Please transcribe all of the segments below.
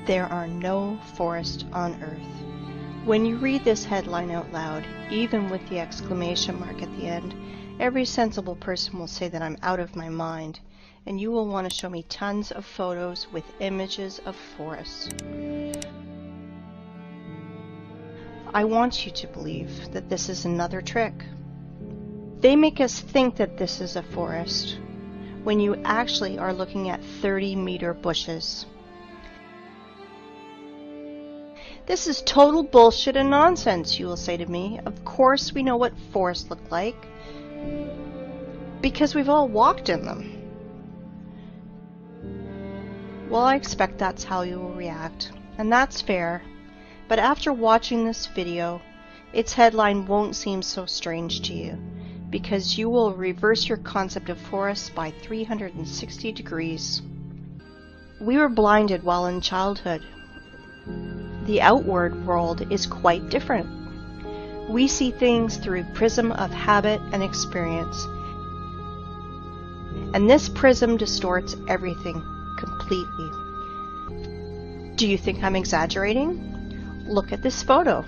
There are no forests on Earth. When you read this headline out loud, even with the exclamation mark at the end, every sensible person will say that I'm out of my mind, and you will want to show me tons of photos with images of forests. I want you to believe that this is another trick. They make us think that this is a forest, when you actually are looking at 30-meter bushes. This is total bullshit and nonsense, you will say to me. Of course we know what forests look like, because we've all walked in them. Well, I expect that's how you will react, and that's fair, but after watching this video, its headline won't seem so strange to you, because you will reverse your concept of forests by 360 degrees. We were blinded while in childhood. The outward world is quite different. We see things through a prism of habit and experience. And this prism distorts everything completely. Do you think I'm exaggerating? Look at this photo.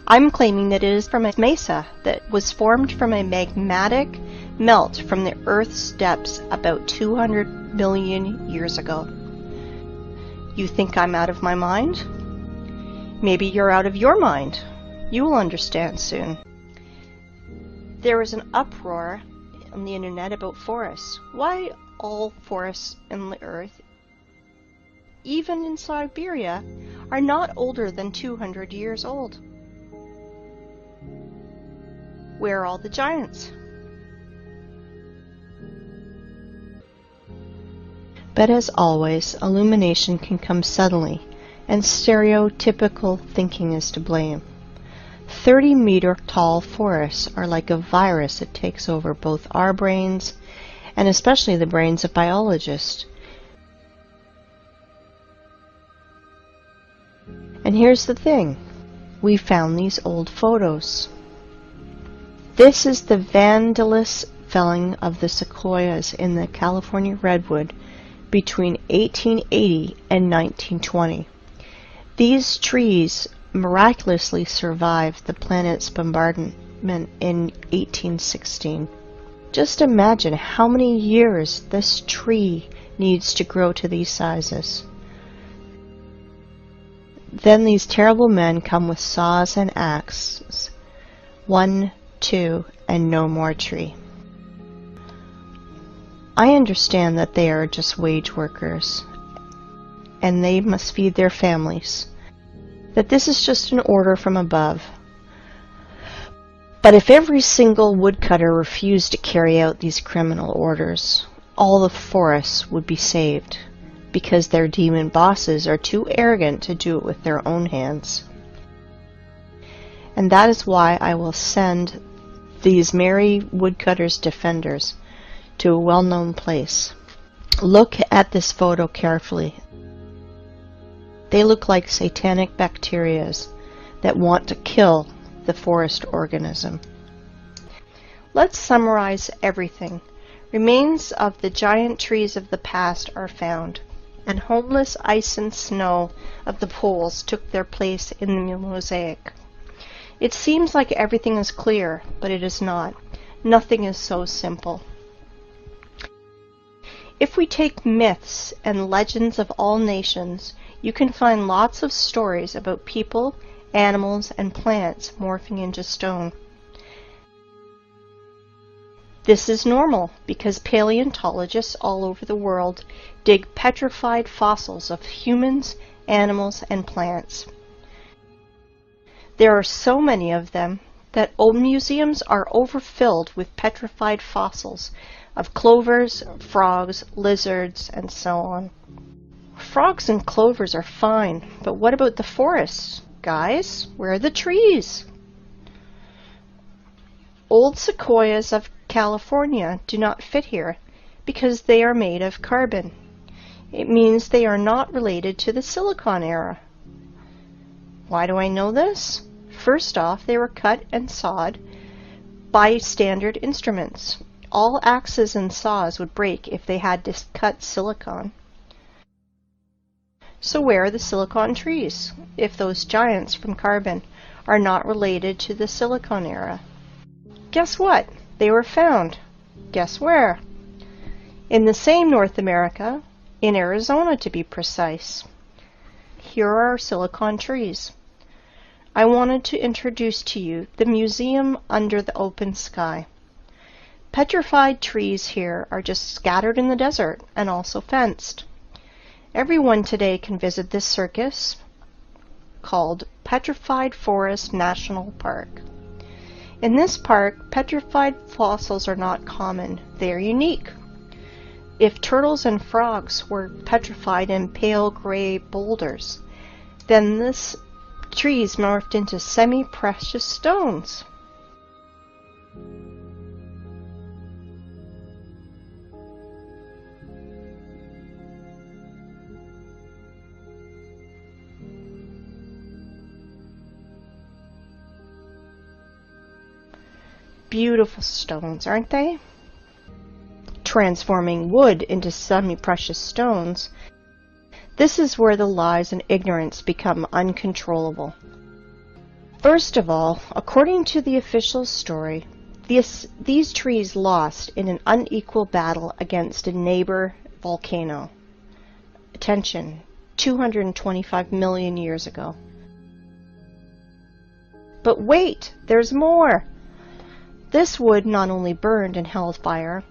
I'm claiming that it is from a mesa that was formed from a magmatic melt from the Earth's depths about 200 million years ago. You think I'm out of my mind? Maybe you're out of your mind. You will understand soon. There is an uproar on the internet about forests. Why all forests in the earth, even in Siberia, are not older than 200 years old? Where are all the giants? But as always, illumination can come suddenly, and stereotypical thinking is to blame. 30-meter tall forests are like a virus that takes over both our brains and especially the brains of biologists. And here's the thing, we found these old photos. This is the vandalous felling of the sequoias in the California redwood between 1880 and 1920. These trees miraculously survived the planet's bombardment in 1816. Just imagine how many years this tree needs to grow to these sizes. Then these terrible men come with saws and axes. 1, 2, and no more tree. I understand that they are just wage workers, and they must feed their families, that this is just an order from above. But if every single woodcutter refused to carry out these criminal orders, all the forests would be saved, because their demon bosses are too arrogant to do it with their own hands. And that is why I will send these merry woodcutters' defenders to a well-known place. Look at this photo carefully. They look like satanic bacterias that want to kill the forest organism. Let's summarize everything. Remains of the giant trees of the past are found, and homeless ice and snow of the poles took their place in the mosaic. It seems like everything is clear, but it is not. Nothing is so simple. If we take myths and legends of all nations, you can find lots of stories about people, animals, and plants morphing into stone. This is normal because paleontologists all over the world dig petrified fossils of humans, animals, and plants. There are so many of them that old museums are overfilled with petrified fossils of clovers, frogs, lizards, and so on. Frogs and clovers are fine, but what about the forests? Guys, where are the trees? Old sequoias of California do not fit here because they are made of carbon. It means they are not related to the Silicon era. Why do I know this? First off, they were cut and sawed by standard instruments. All axes and saws would break if they had to cut silicon. So where are the silicon trees, if those giants from carbon are not related to the silicon era? Guess what? They were found. Guess where? In the same North America, in Arizona to be precise. Here are our silicon trees. I wanted to introduce to you the museum under the open sky. Petrified trees here are just scattered in the desert and also fenced. Everyone today can visit this circus called Petrified Forest National Park. In this park, petrified fossils are not common. They are unique. If turtles and frogs were petrified in pale gray boulders, then this trees morphed into semi-precious stones. Beautiful stones, aren't they? Transforming wood into semi-precious stones, this is where the lies and ignorance become uncontrollable. First of all, according to the official story, these trees lost in an unequal battle against a neighbor volcano. Attention, 225 million years ago. But wait, there's more! This wood not only burned and held fire,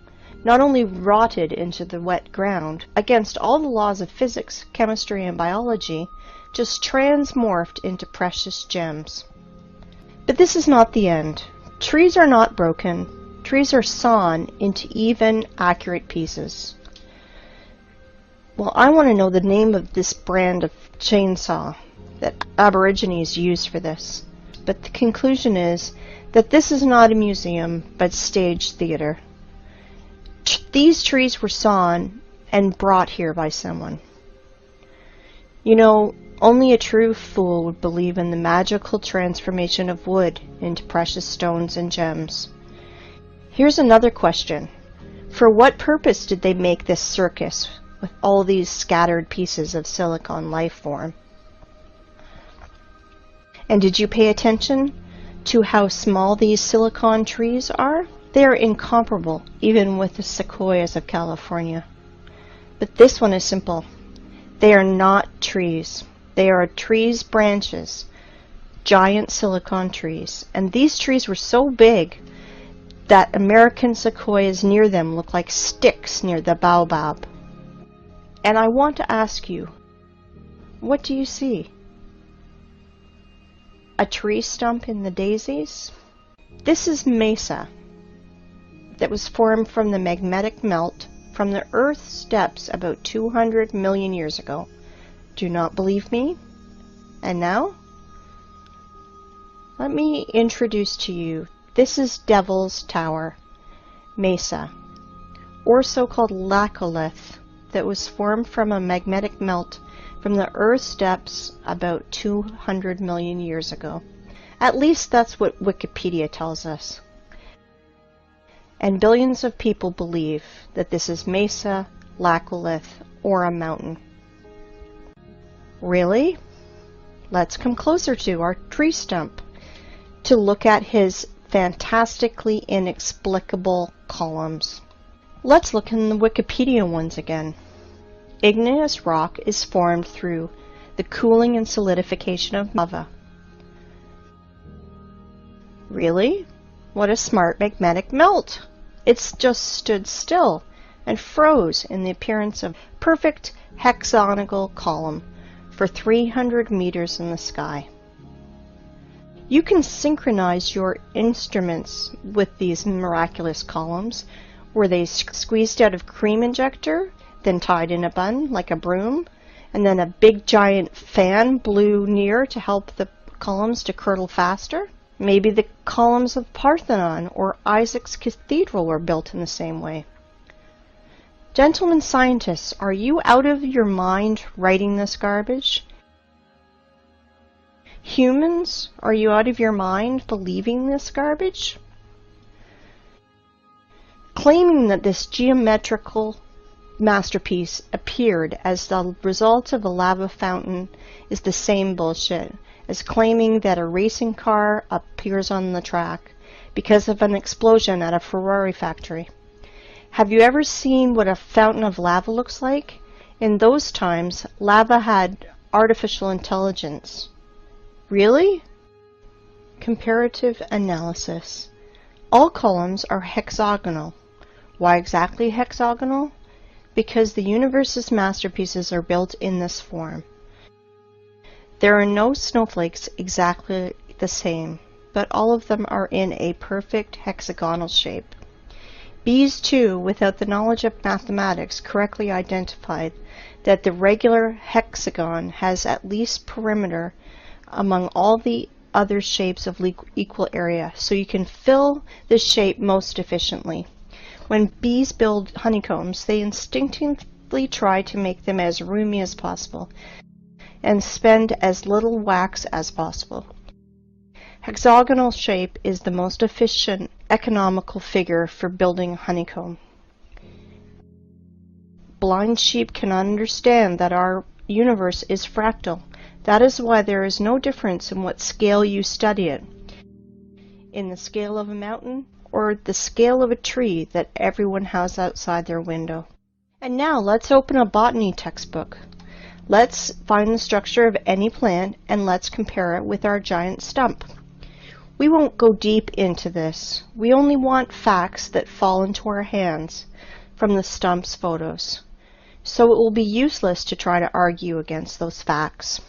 not only rotted into the wet ground, against all the laws of physics, chemistry, and biology, just transmorphed into precious gems. But this is not the end. Trees are not broken. Trees are sawn into even, accurate pieces. Well, I want to know the name of this brand of chainsaw that Aborigines used for this. But the conclusion is that this is not a museum, but stage theater. These trees were sawn and brought here by someone. You know, only a true fool would believe in the magical transformation of wood into precious stones and gems. Here's another question. For what purpose did they make this circus with all these scattered pieces of silicon life form? And did you pay attention to how small these silicon trees are? They are incomparable, even with the sequoias of California. But this one is simple. They are not trees. They are trees' branches, giant silicon trees. And these trees were so big that American sequoias near them look like sticks near the baobab. And I want to ask you, what do you see? A tree stump in the daisies? This is mesa that was formed from the magnetic melt from the Earth's depths about 200 million years ago. Do not believe me? And now? Let me introduce to you, this is Devil's Tower, mesa, or so-called laccolith, that was formed from a magnetic melt from the Earth's depths about 200 million years ago. At least that's what Wikipedia tells us. And billions of people believe that this is mesa, laccolith, or a mountain. Really? Let's come closer to our tree stump to look at his fantastically inexplicable columns. Let's look in the Wikipedia ones again. Igneous rock is formed through the cooling and solidification of lava. Really? What a smart magnetic melt! It's just stood still and froze in the appearance of perfect hexagonal column for 300 meters in the sky. You can synchronize your instruments with these miraculous columns. Were they squeezed out of cream injector, then tied in a bun like a broom, and then a big giant fan blew near to help the columns to curdle faster? Maybe the columns of Parthenon or Isaac's Cathedral were built in the same way. Gentlemen scientists, are you out of your mind writing this garbage? Humans, are you out of your mind believing this garbage? Claiming that this geometrical masterpiece appeared as the result of a lava fountain is the same bullshit as claiming that a racing car appears on the track because of an explosion at a Ferrari factory. Have you ever seen what a fountain of lava looks like? In those times, lava had artificial intelligence. Really? Comparative analysis. All columns are hexagonal. Why exactly hexagonal? Because the universe's masterpieces are built in this form. There are no snowflakes exactly the same, but all of them are in a perfect hexagonal shape. Bees, too, without the knowledge of mathematics, correctly identified that the regular hexagon has at least perimeter among all the other shapes of equal area, so you can fill the shape most efficiently. When bees build honeycombs, they instinctively try to make them as roomy as possible and spend as little wax as possible. Hexagonal shape is the most efficient, economical figure for building a honeycomb. Blind sheep cannot understand that our universe is fractal. That is why there is no difference in what scale you study it. In the scale of a mountain or the scale of a tree that everyone has outside their window. And now let's open a botany textbook. Let's find the structure of any plant and let's compare it with our giant stump. We won't go deep into this. We only want facts that fall into our hands from the stump's photos. So it will be useless to try to argue against those facts.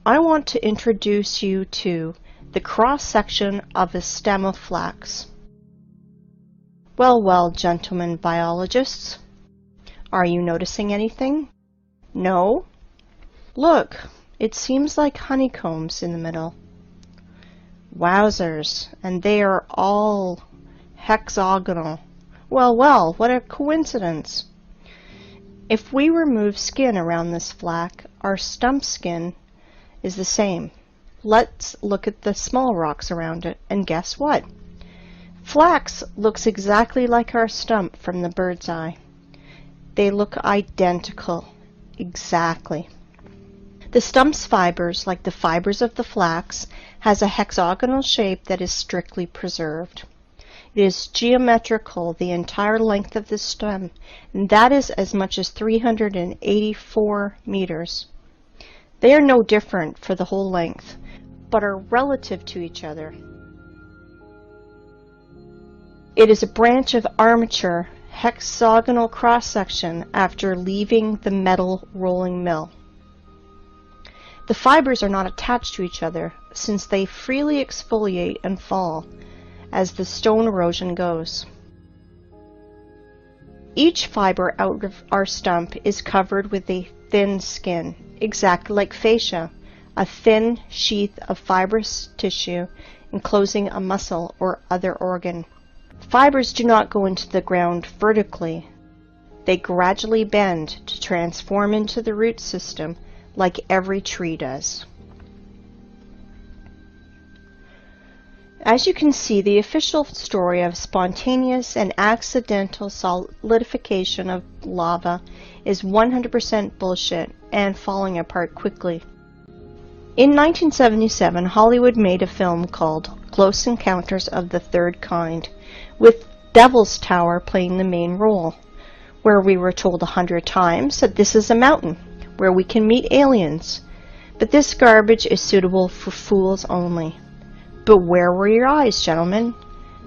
I want to introduce you to the cross-section of a stem of flax. Well, gentlemen biologists, are you noticing anything? No? Look, it seems like honeycombs in the middle. Wowzers, and they are all hexagonal. Well, what a coincidence. If we remove skin around this flax, our stump skin is the same. Let's look at the small rocks around it, and guess what? Flax looks exactly like our stump from the bird's eye. They look identical. Exactly. The stump's fibers, like the fibers of the flax, has a hexagonal shape that is strictly preserved. It is geometrical the entire length of the stem, and that is as much as 384 meters. They are no different for the whole length, but are relative to each other. It is a branch of armature hexagonal cross-section after leaving the metal rolling mill. The fibers are not attached to each other since they freely exfoliate and fall as the stone erosion goes. Each fiber out of our stump is covered with a thin skin, exactly like fascia, a thin sheath of fibrous tissue enclosing a muscle or other organ. Fibers do not go into the ground vertically. They gradually bend to transform into the root system like every tree does. As you can see, the official story of spontaneous and accidental solidification of lava is 100% bullshit and falling apart quickly. In 1977, Hollywood made a film called Close Encounters of the Third Kind, with Devil's Tower playing the main role, where we were told 100 times that this is a mountain where we can meet aliens. But this garbage is suitable for fools only. But where were your eyes, gentlemen?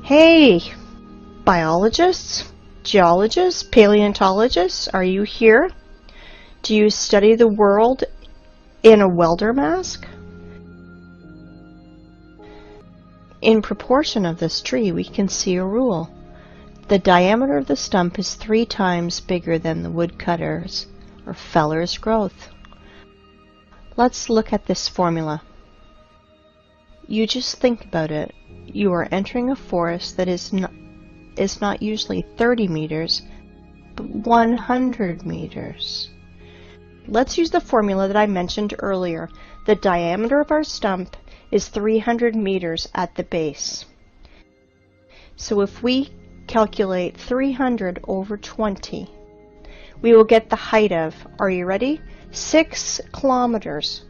Hey, biologists, geologists, paleontologists, are you here? Do you study the world in a welder mask? In proportion of this tree, we can see a rule. The diameter of the stump is 3 times bigger than the woodcutter's or feller's growth. Let's look at this formula. You just think about it. You are entering a forest that is not usually 30 meters, but 100 meters. Let's use the formula that I mentioned earlier. The diameter of our stump is 300 meters at the base. So if we calculate 300 over 20, we will get the height of, are you ready? 6 kilometers,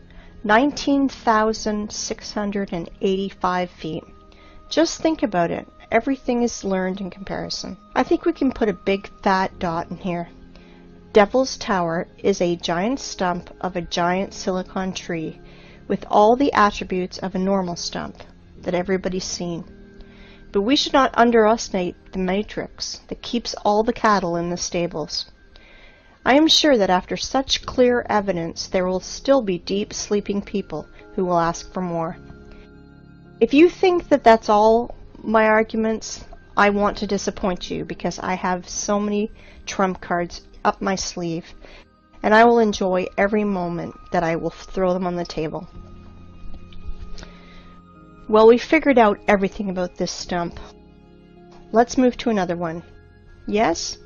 19,685 feet. Just think about it. Everything is learned in comparison. I think we can put a big fat dot in here. Devil's Tower is a giant stump of a giant silicon tree with all the attributes of a normal stump that everybody's seen. But we should not underestimate the matrix that keeps all the cattle in the stables. I am sure that after such clear evidence there will still be deep sleeping people who will ask for more. If you think that that's all my arguments, I want to disappoint you, because I have so many trump cards up my sleeve, and I will enjoy every moment that I will throw them on the table. Well, we figured out everything about this stump. Let's move to another one. Yes?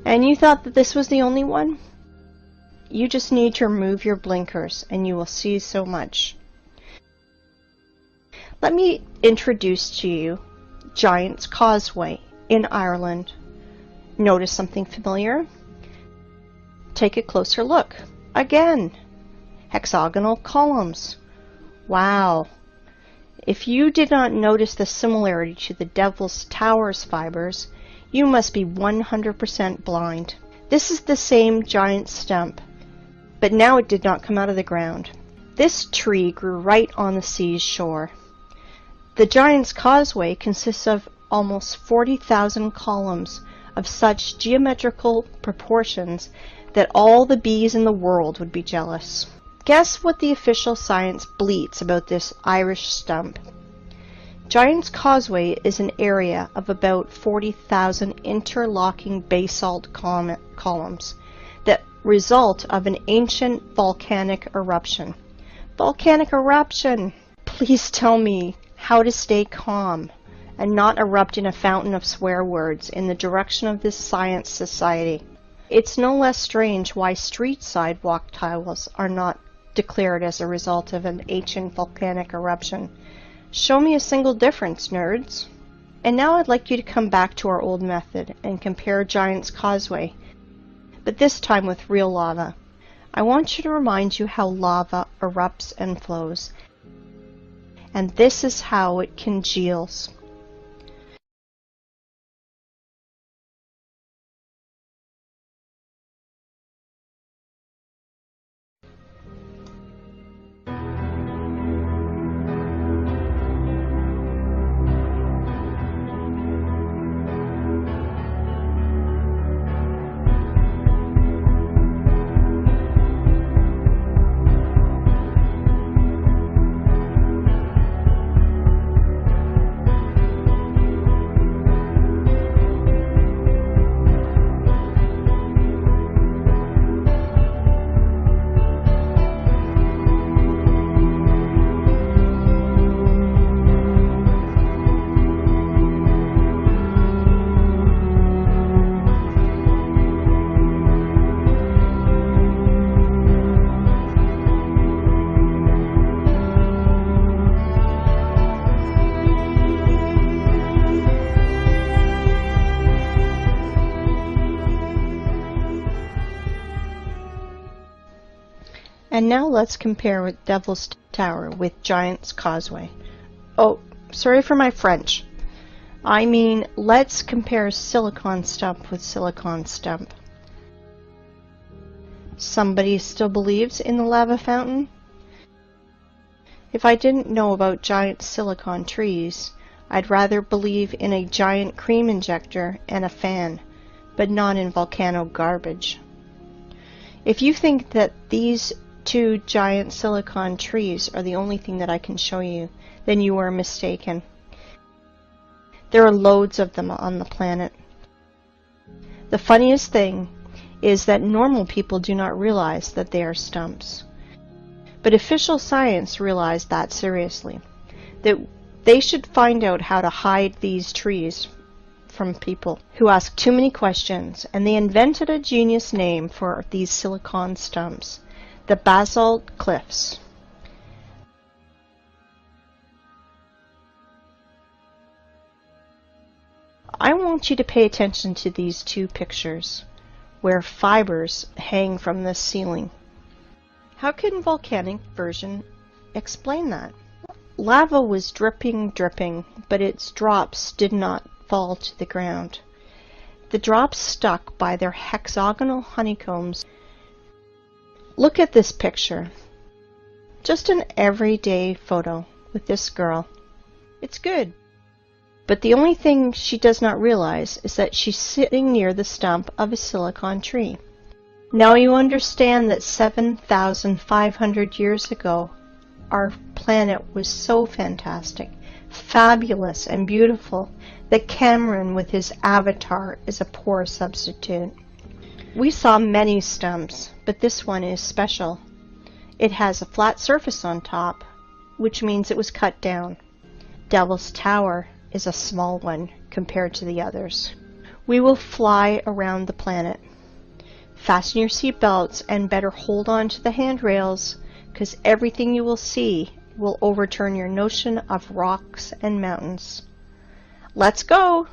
And you thought that this was the only one? You just need to remove your blinkers and you will see so much. Let me introduce to you Giant's Causeway in Ireland. Notice something familiar? Take a closer look. Again, hexagonal columns. Wow. If you did not notice the similarity to the Devil's Tower's fibers, you must be 100% blind. This is the same giant stump, but now it did not come out of the ground. This tree grew right on the sea's shore. The Giant's Causeway consists of almost 40,000 columns of such geometrical proportions that all the bees in the world would be jealous. Guess what the official science bleats about this Irish stump? Giant's Causeway is an area of about 40,000 interlocking basalt columns that result of an ancient volcanic eruption. Volcanic eruption! Please tell me how to stay calm and not erupt in a fountain of swear words in the direction of this science society. It's no less strange why street sidewalk tiles are not declared as a result of an ancient volcanic eruption. Show me a single difference, nerds. And now I'd like you to come back to our old method and compare Giant's Causeway, but this time with real lava. I want you to remind you how lava erupts and flows, and this is how it congeals. And now let's compare with Devil's Tower with Giant's Causeway. Oh, sorry for my French. I mean, let's compare silicon stump with silicon stump. Somebody still believes in the lava fountain? If I didn't know about giant silicon trees, I'd rather believe in a giant cream injector and a fan, but not in volcano garbage. If you think that these two giant silicon trees are the only thing that I can show you, then you are mistaken. There are loads of them on the planet. The funniest thing is that normal people do not realize that they are stumps. But official science realized that seriously, that they should find out how to hide these trees from people who ask too many questions, and they invented a genius name for these silicon stumps: the basalt cliffs. I want want you to pay attention to these two pictures where fibers hang from the ceiling. How can volcanic version explain that? Lava was dripping, but its drops did not fall to the ground. The drops stuck by their hexagonal honeycombs. Look at this picture. Just an everyday photo with this girl. It's good. But the only thing she does not realize is that she's sitting near the stump of a silicon tree. Now you understand that 7,500 years ago, our planet was so fantastic, fabulous, and beautiful that Cameron with his avatar is a poor substitute. We saw many stumps, but this one is special. It has a flat surface on top, which means it was cut down. Devil's Tower is a small one compared to the others. We will fly around the planet. Fasten your seatbelts and better hold on to the handrails, because everything you will see will overturn your notion of rocks and mountains. Let's go!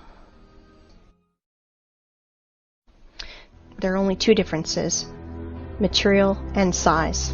There are only two differences: material and size.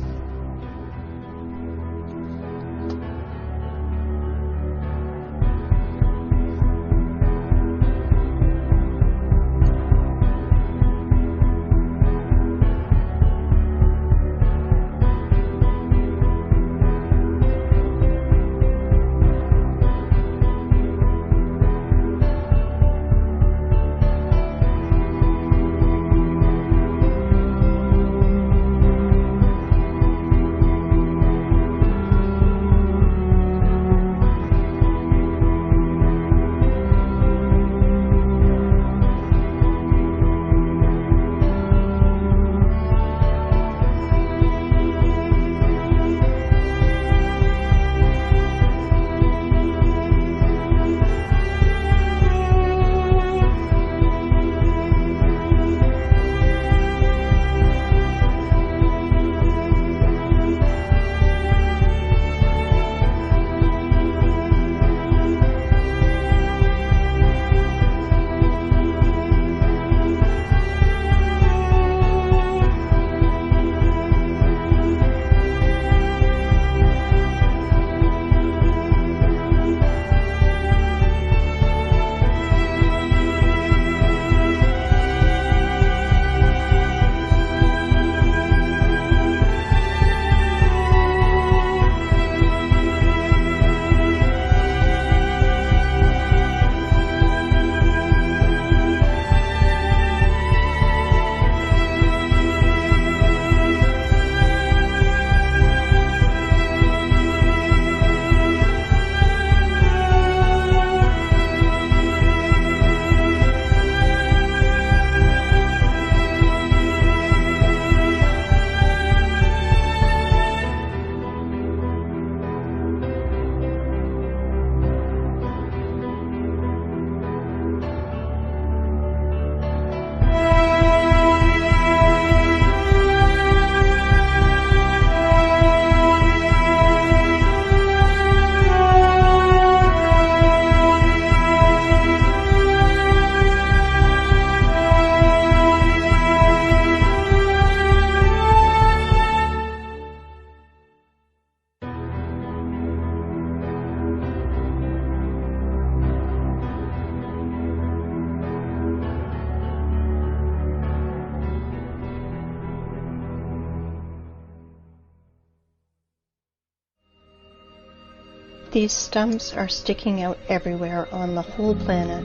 These stumps are sticking out everywhere on the whole planet.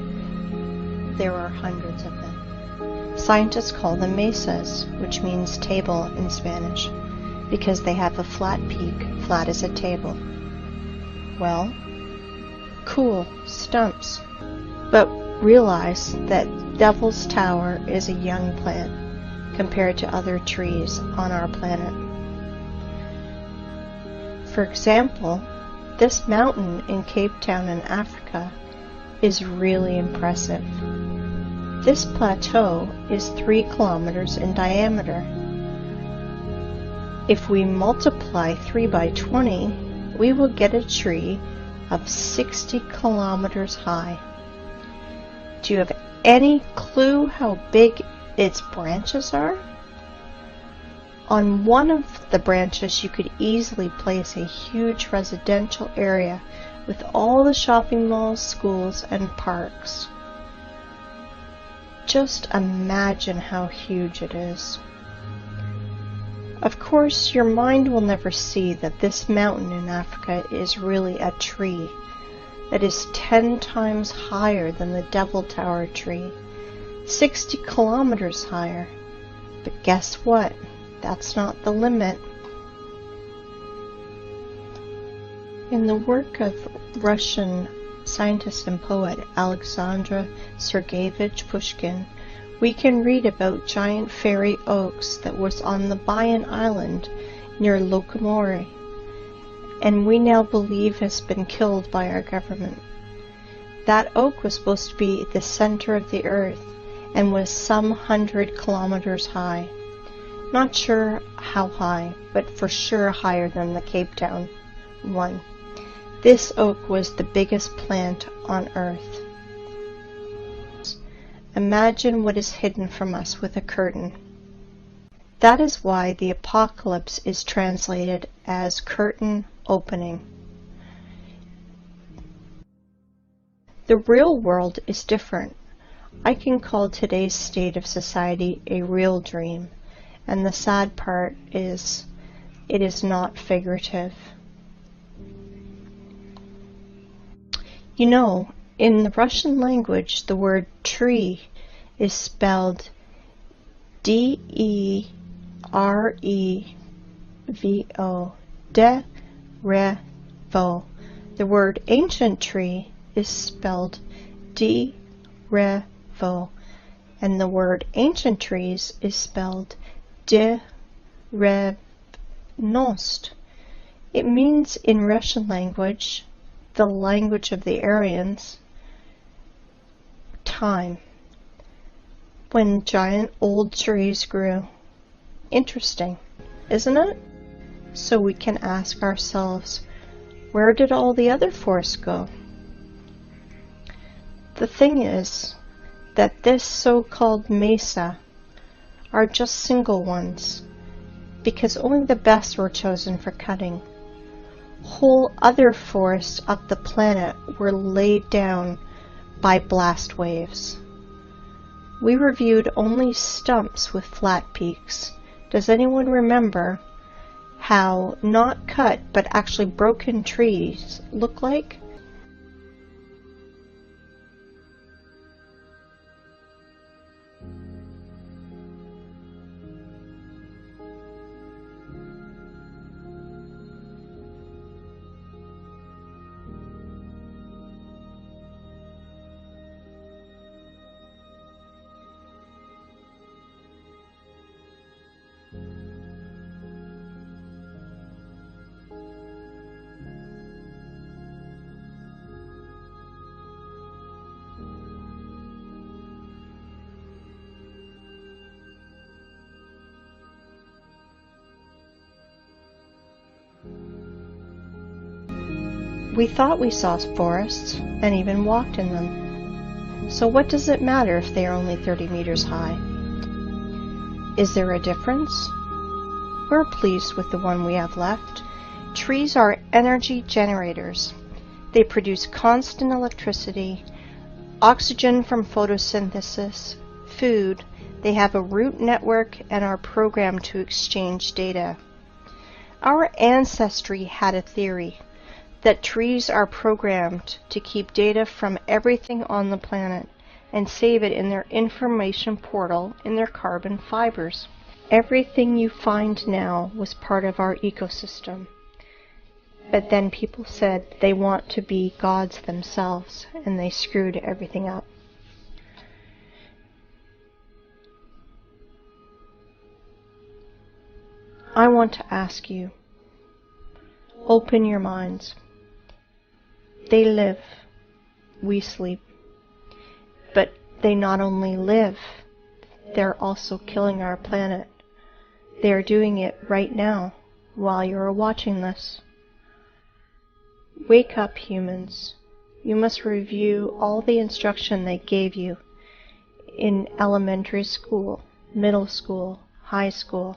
There are hundreds of them. Scientists call them mesas, which means table in Spanish, because they have a flat peak, flat as a table. Well, cool, stumps. But realize that Devil's Tower is a young plant compared to other trees on our planet. For example, this mountain in Cape Town in Africa is really impressive. This plateau is 3 kilometers in diameter. If we multiply 3 by 20, we will get a tree of 60 kilometers high. Do you have any clue how big its branches are? On one of the branches you could easily place a huge residential area with all the shopping malls, schools, and parks. Just imagine how huge it is. Of course, your mind will never see that this mountain in Africa is really a tree that is 10 times higher than the Devil Tower tree, 60 kilometers higher. But guess what? That's not the limit. In the work of Russian scientist and poet Alexander Sergeyevich Pushkin, we can read about giant fairy oaks that was on the Bayan Island near Lokomori, and we now believe has been killed by our government. That oak was supposed to be the center of the earth and was some 100 kilometers high. Not sure how high, but for sure higher than the Cape Town one. This oak was the biggest plant on earth. Imagine what is hidden from us with a curtain. That is why the apocalypse is translated as curtain opening. The real world is different. I can call today's state of society a real dream, and the sad part is it is not figurative. You know, in the Russian language, the word tree is spelled D-E-R-E-V-O, de-re-vo. The word ancient tree is spelled D-re-vo, and the word ancient trees is spelled de-re-nost. It means in Russian language, the language of the Aryans, time, when giant old trees grew. Interesting, isn't it? So we can ask ourselves, where did all the other forests go? The thing is that this so-called mesa are just single ones, because only the best were chosen for cutting. Whole other forests of the planet were laid down by blast waves. We reviewed only stumps with flat peaks. Does anyone remember how not cut but actually broken trees look like? We thought we saw forests and even walked in them. So what does it matter if they are only 30 meters high? Is there a difference? We're pleased with the one we have left. Trees are energy generators. They produce constant electricity, oxygen from photosynthesis, food. They have a root network and are programmed to exchange data. Our ancestry had a theory that trees are programmed to keep data from everything on the planet and save it in their information portal in their carbon fibers. Everything you find now was part of our ecosystem. But then people said they want to be gods themselves, and they screwed everything up. I want to ask you, open your minds. They live, we sleep. But they not only live, they're also killing our planet. They are doing it right now while you're watching this. Wake up, humans. You must review all the instruction they gave you in elementary school, middle school, high school.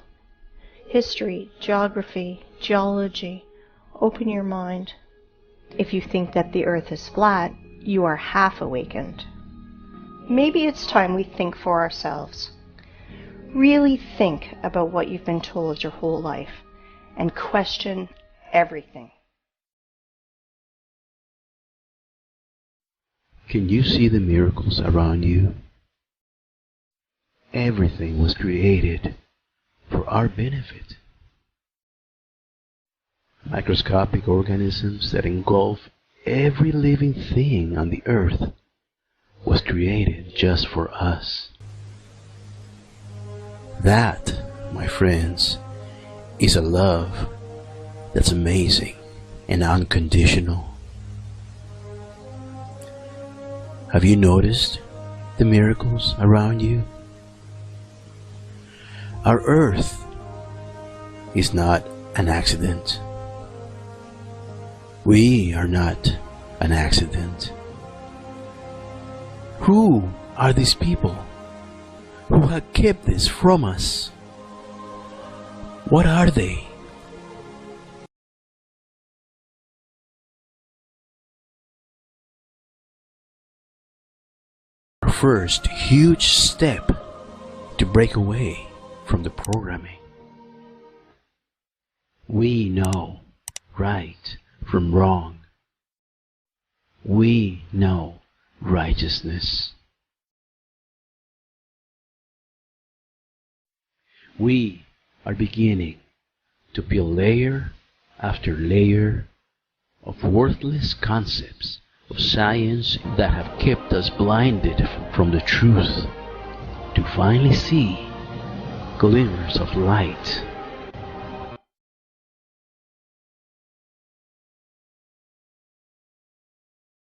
History, geography, geology. Open your mind. If you think that the earth is flat, you are half awakened. Maybe it's time we think for ourselves. Really think about what you've been told your whole life and question everything. Can you see the miracles around you? Everything was created for our benefit. Microscopic organisms that engulf every living thing on the earth was created just for us. That, my friends, is a love that's amazing and unconditional. Have you noticed the miracles around you? Our earth is not an accident. We are not an accident. Who are these people who have kept this from us? What are they? Our first huge step to break away from the programming. We know right from wrong. We know righteousness. We are beginning to peel layer after layer of worthless concepts of science that have kept us blinded from the truth, to finally see glimmers of light